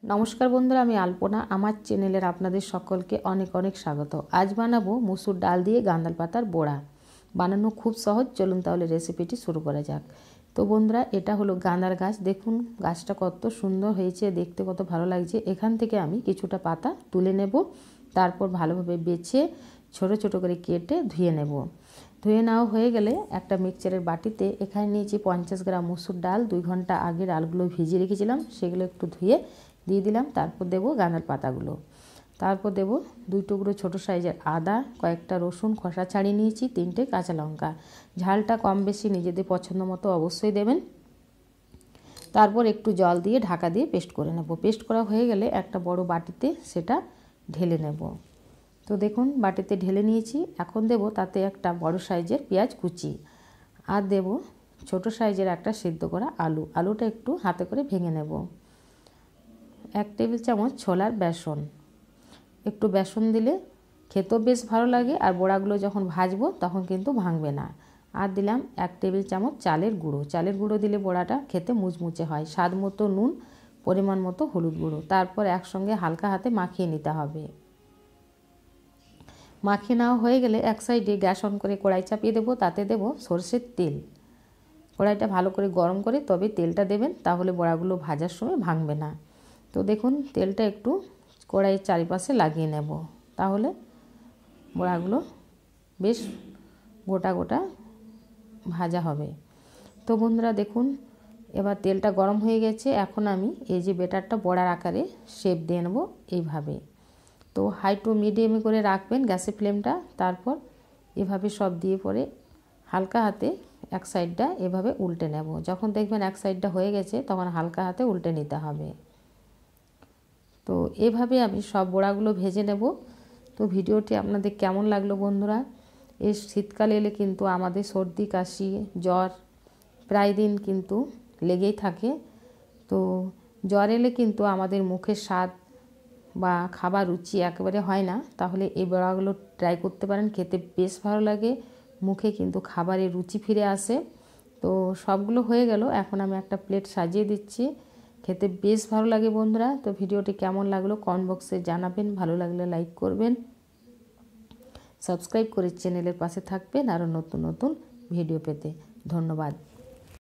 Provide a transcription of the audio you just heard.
নমস্কার বন্ধুরা, আমি আলপনা। আমার চ্যানেলের আপনাদের সকলকে অনেক অনেক স্বাগত। আজ বানাবো মুসুর ডাল দিয়ে গাঁদাল পাতার বড়া। বানানো খুব সহজ, চলুন তাহলে রেসিপিটি শুরু করা যাক। তো বন্ধুরা, এটা হলো গাঁদার গাছ। দেখুন গাছটা কত সুন্দর হয়েছে, দেখতে কত ভালো লাগছে। এখান থেকে আমি কিছুটা পাতা তুলে নেব, তারপর ভালোভাবে বেছে ছোট ছোট করে কেটে ধুয়ে নেব। ধুয়ে নেওয়া হয়ে গেলে একটা মিক্সচারের বাটিতে এখানে নিয়েছি 50 গ্রাম মুসুর ডাল। 2 ঘন্টা আগে ডালগুলো ভিজিয়ে রেখেছিলাম, সেগুলো একটু ধুয়ে দিয়ে দিলাম। তারপর দেবো গাঁদার পাতাগুলো, তারপর দেবো 2 টুকরো ছোটো সাইজের আদা, কয়েকটা রসুন খোসা ছাড়িয়ে নিয়েছি, 3টে কাঁচা লঙ্কা। ঝালটা কম বেশি নিজেদের পছন্দ মতো অবশ্যই দেবেন। তারপর একটু জল দিয়ে ঢাকা দিয়ে পেস্ট করে নেব। পেস্ট করা হয়ে গেলে একটা বড় বাটিতে সেটা ঢেলে নেব। তো দেখুন বাটিতে ঢেলে নিয়েছি। এখন দেব তাতে একটা বড় সাইজের পেঁয়াজ কুচি, আর দেব ছোট সাইজের একটা সিদ্ধ করা আলু। আলুটা একটু হাতে করে ভেঙে নেব। 1 টেবিল চামচ ছোলার বেসন। একটু বেসন দিলে খেতেও বেশ ভালো লাগে, আর বড়াগুলো যখন ভাজবো তখন কিন্তু ভাঙবে না। আর দিলাম 1 টেবিল চামচ চালের গুঁড়ো। চালের গুঁড়ো দিলে বড়াটা খেতে মুচমুচে হয়। স্বাদ মতো নুন, পরিমাণ মতো হলুদ গুঁড়ো। তারপর একসঙ্গে হালকা হাতে মাখিয়ে নিতে হবে। মাখিয়ে নেওয়া হয়ে গেলে এক সাইডে গ্যাস অন করে কড়াই চাপিয়ে দেবো। তাতে দেব সরষের তেল। কড়াইটা ভালো করে গরম করে তবে তেলটা দেবেন, তাহলে বড়াগুলো ভাজার সময় ভাঙবে না। তো দেখুন তেলটা একটু কড়াইয়ের চারিপাশে লাগিয়ে নেব, তাহলে বড়াগুলো বেশ গোটা গোটা ভাজা হবে। তো বন্ধুরা দেখুন এবার তেলটা গরম হয়ে গেছে। এখন আমি এই যে বেটারটা বড়ার আকারে শেপ দিয়ে নেব এইভাবে। তো হাই টু মিডিয়ামে করে রাখবেন গ্যাসের ফ্লেমটা। তারপর এভাবে সব দিয়ে পরে হালকা হাতে এক সাইডটা এভাবে উল্টে নেব। যখন দেখবেন এক সাইডটা হয়ে গেছে তখন হালকা হাতে উল্টে নিতে হবে। তো এভাবে আমি সব বড়াগুলো ভেজে নেব। তো ভিডিওটি আপনাদের কেমন লাগলো বন্ধুরা? এই শীতকাল এলে কিন্তু আমাদের সর্দি কাশি জ্বর প্রায় দিন কিন্তু লেগেই থাকে। তো জ্বর এলে কিন্তু আমাদের মুখের স্বাদ বা খাবার রুচি একেবারে হয় না। তাহলে এই বড়াগুলো ট্রাই করতে পারেন, খেতে বেশ ভালো লাগে, মুখে কিন্তু খাবারের রুচি ফিরে আসে। তো সবগুলো হয়ে গেল, এখন আমি একটা প্লেট সাজিয়ে দিচ্ছি। খেতে বেশ ভালো লাগে বন্ধুরা। তো ভিডিওটি কেমন লাগলো কমেন্ট বক্সে জানাবেন। ভালো লাগলে লাইক করবেন, সাবস্ক্রাইব করে চ্যানেলের পাশে থাকবেন আরও নতুন নতুন ভিডিও পেতে। ধন্যবাদ।